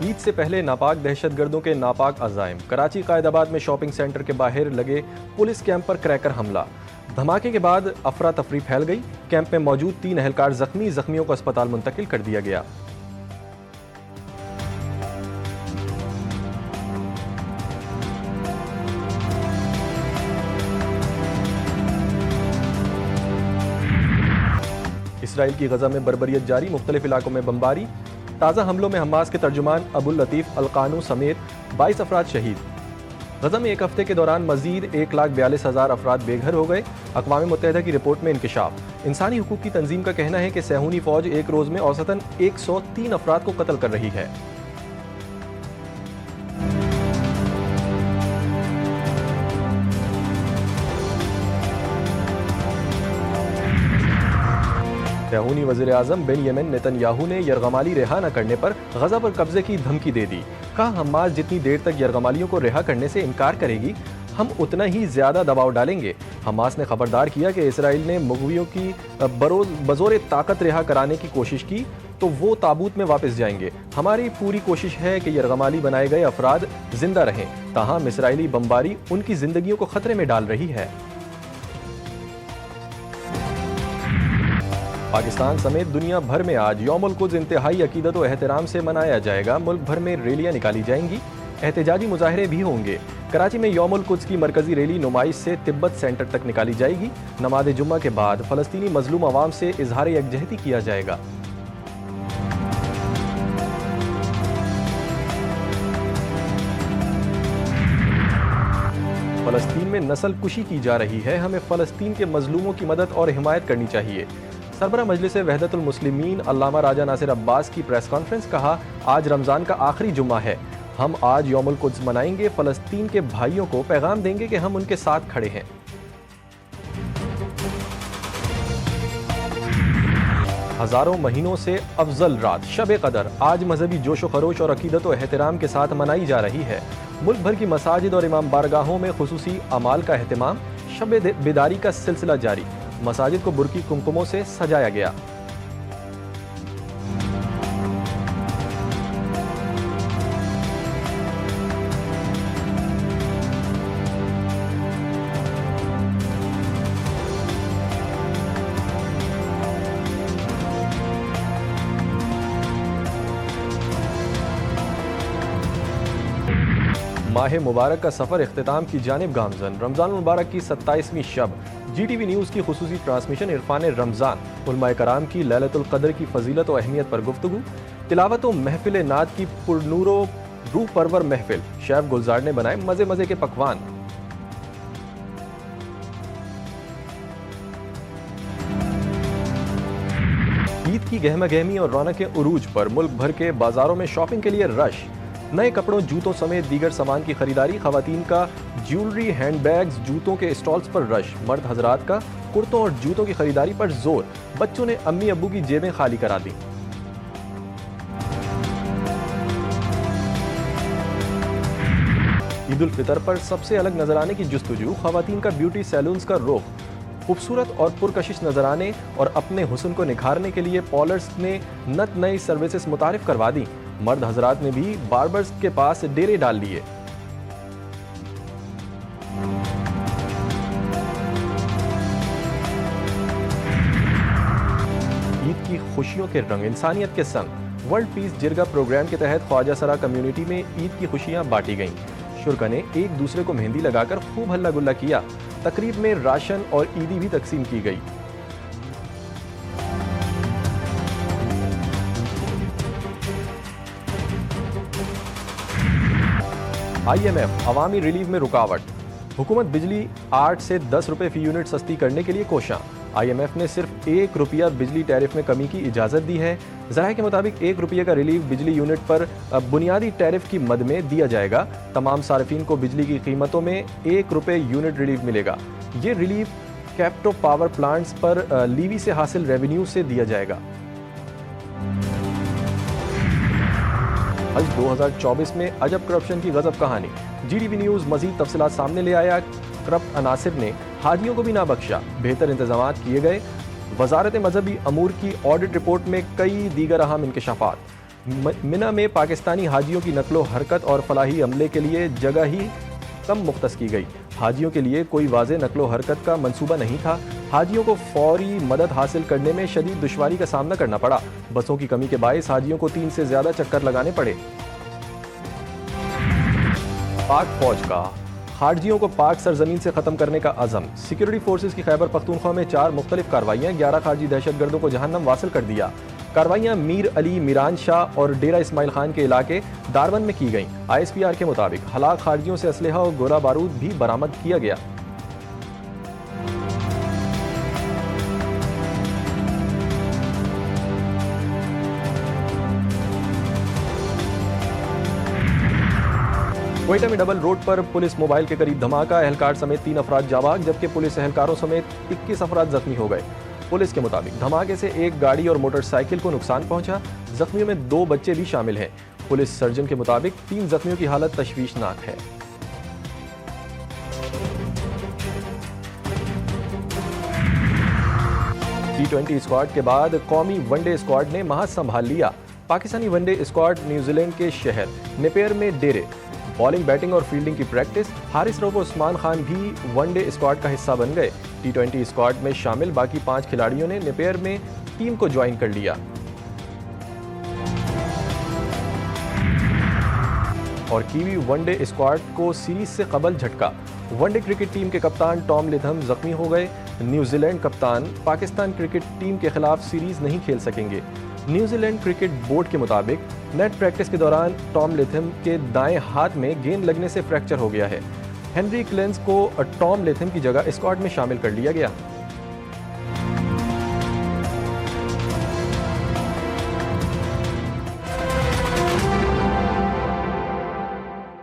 ईद से पहले नापाक दहशतगर्दों के नापाक अज़ाइम। कराची कायदाबाद में शॉपिंग सेंटर के बाहर लगे पुलिस कैंप पर क्रैकर हमला। धमाके के बाद अफरा तफरी फैल गई। कैंप में मौजूद 3 एहलकार जख्मियों को अस्पताल मुंतकिल कर दिया गया। इसराइल की गजा में बर्बरियत जारी, मुख्तलिफ इलाकों में बमबारी। ताज़ा हमलों में हमास के तर्जुमान अबुल लतीफ़ अल-कानू समेत 22 अफराद शहीद। गजा में एक हफ्ते के दौरान मजीद 1,42,000 अफराद बेघर हो गए। अक़वाम मुत्तहिदा की रिपोर्ट में इंकिशाफ। इंसानी हुकूक की तंजीम का कहना है कि सहूनी फ़ौज एक रोज़ में औसतन 103 अफराद को कत्ल कर रही है। सहूनी वज़ीर आज़म बेंयामिन नेतन्याहू ने यरगमाली रिहा न करने पर गजा पर कब्जे की धमकी दे दी। कहा, हमास जितनी देर तक यरगमालियों को रिहा करने से इनकार करेगी, हम उतना ही ज्यादा दबाव डालेंगे। हमास ने खबरदार किया कि इसराइल ने मुग़वियों की बज़ोर ताकत रिहा कराने की कोशिश की तो वो ताबूत में वापस जाएंगे। हमारी पूरी कोशिश है कि यरगमाली बनाए गए अफराद जिंदा रहें। ताहम इसराइली बमबारी उनकी जिंदगियों को खतरे में डाल रही है। पाकिस्तान समेत दुनिया भर में आज यौमुल कुद्स इंतहाई अकीदत व एहतराम से मनाया जाएगा। मुल्क भर में रैलियां निकाली जाएंगी, एहतजाजी मुजाहरे भी होंगे। कराची में यौमुल कुद्स की मरकजी रैली नुमाइश से तिब्बत सेंटर तक निकाली जाएगी। नमाज जुम्मा के बाद फ़लस्तीनी मजलूम अवाम से इजहार यकजहती किया जाएगा। फ़लस्तीन में नस्ल कुशी की जा रही है, हमें फ़लस्तीन के मजलूमों की मदद और हिमायत करनी चाहिए। सरबरा मजलिस वहदतुल मुस्लिमीन अल्लामा राजा नासिर अब्बास की प्रेस कॉन्फ्रेंस। कहा, आज रमज़ान का आखिरी जुम्मा है, हम आज यौमुल कुद्स मनाएंगे। फ़लस्तीन के भाइयों को पैगाम देंगे कि हम उनके साथ खड़े हैं। हज़ारों महीनों से अफजल रात शब कदर आज मजहबी जोश व खरोश और अकीदत व एहतराम के साथ मनाई जा रही है। मुल्क भर की मसाजिद और इमाम बारगाहों में खुसूसी अमाल का एहतमाम। शब बेदारी का सिलसिला जारी, मसाजिद को बुरकी कुमकुमों से सजाया गया। माह मुबारक का सफ़र इख्तिताम की जानिब गामज़न। रमज़ान मुबारक की 27वीं शब GTV न्यूज़ की खुसूसी ट्रांसमिशन इरफान रमज़ान। उलमाए कराम की लैलतुल क़द्र की फजीलत और अहमियत पर गुफ्तगू। तिलावत व महफिल नात की पुरनूरो रूह परवर महफिल। शेफ गुलजार ने बनाए मज़े मज़े के पकवान। ईद की गहमा गहमी और रौनक उरूज पर मुल्क भर के बाजारों में शॉपिंग के लिए रश। नए कपड़ों, जूतों समेत दीगर सामान की खरीदारी। खवातीन का ज्वेलरी, हैंडबैग्स, जूतों के स्टॉल्स पर रश। मर्द हजरात का कुर्तों और जूतों की खरीदारी पर जोर। बच्चों ने अम्मी अब्बू की जेबें खाली करा दी। ईद उल फितर पर सबसे अलग नजर आने की जुस्तजू। खवातीन का ब्यूटी सैलून्स का रुख। खूबसूरत और पुरकशिश नजर आने और अपने हुस्न को निखारने के लिए पॉलर्स ने नत नई सर्विसेज मुतारिफ करवा दी। मर्द हजरात ने भी बार्बर्स के पास डेरे डाल लिए। ईद की खुशियों के रंग इंसानियत के संग। वर्ल्ड पीस जिरगा प्रोग्राम के तहत ख्वाजा सरा कम्युनिटी में ईद की खुशियां बांटी गईं। शुरका ने एक दूसरे को मेहंदी लगाकर खूब हल्ला गुल्ला किया। तकरीब में राशन और ईदी भी तकसीम की गई। IMF अवामी रिलीफ में रुकावट। हुकूमत बिजली 8 से 10 रुपए फी यूनिट सस्ती करने के लिए कोशां। IMF ने सिर्फ 1 रुपया बिजली टैरिफ में कमी की इजाज़त दी है। ज़राए के मुताबिक 1 रुपये का रिलीफ बिजली यूनिट पर बुनियादी टैरिफ की मद में दिया जाएगा। तमाम सार्फिन को बिजली की कीमतों में 1 रुपये यूनिट रिलीफ मिलेगा। ये रिलीफ कैप्टो पावर प्लांट्स पर लीवी से हासिल रेवेन्यू से दिया जाएगा। हज 2024 में अजब करप्शन की गजब कहानी। GTV न्यूज़ मजीद तफसीलात सामने ले आया। करप्ट अनासिर ने हाजियों को भी ना बख्शा। बेहतर इंतजामात किए गए। वजारत मजहबी अमूर की ऑडिट रिपोर्ट में कई दीगर अहम इंकशाफात। मिना में पाकिस्तानी हाजियों की नकलो हरकत और फलाही अमले के लिए जगह ही कम मुख्तस की गई। हाजियों के लिए कोई वाज़ेह नकलो हरकत का मंसूबा नहीं था। हाजियों को फौरी मदद हासिल करने में शदीद दुश्वारी का सामना करना पड़ा। बसों की कमी के बायस हाजियों को 3 से ज़्यादा चक्कर लगाने पड़े। पाक फौज का हाजियों को पाक सरजमीन से ख़त्म करने का अज़म। सिक्योरिटी फोर्सेज की खैबर पख्तूनख्वा में 4 मुख्तलिफ कार्रवाइयाँ 11 खारजी दहशतगर्दों को जहन्नम वासिल कर दिया। कार्रवाइयाँ मीर अली, मीरान शाह और डेरा इस्माइल खान के इलाके दारवन में की गईं। ISPR के मुताबिक हलाक खारजियों से असलहा और गोला बारूद भी बरामद किया गया। क्वेटा में डबल रोड पर पुलिस मोबाइल के करीब धमाका, एहलकार समेत 3 अफराद जाबाग जबकि पुलिस एहलकारों समेत 21 अफराद जख्मी हो गए। पुलिस के मुताबिक धमाके से एक गाड़ी और मोटरसाइकिल को नुकसान पहुंचा। जख्मियों में 2 बच्चे भी शामिल हैं। पुलिस सर्जन के मुताबिक 3 जख्मियों की हालत तशवीशनाक है। T20 स्क्वाड के बाद कौमी वनडे स्क्वाड ने महज संभाल लिया। पाकिस्तानी वनडे स्क्वाड न्यूजीलैंड के शहर नेपियर में डेरे। बॉलिंग, बैटिंग और फील्डिंग की प्रैक्टिस। हारिस रऊफ और उस्मान खान भी वनडे स्क्वाड का हिस्सा बन गए। T20 स्क्वाड में शामिल बाकी 5 खिलाड़ियों ने नेपियर में टीम को ज्वाइन कर लिया। और कीवी वनडे स्क्वाड को सीरीज से कबल झटका। वनडे क्रिकेट टीम के कप्तान टॉम लिथम जख्मी हो गए। न्यूजीलैंड कप्तान पाकिस्तान क्रिकेट टीम के खिलाफ सीरीज नहीं खेल सकेंगे। न्यूजीलैंड क्रिकेट बोर्ड के मुताबिक नेट प्रैक्टिस के दौरान टॉम लिथम के दाएं हाथ में गेंद लगने से फ्रैक्चर हो गया है। हेनरी क्लेंस को टॉम लिथम की जगह स्क्वाड में शामिल कर लिया गया।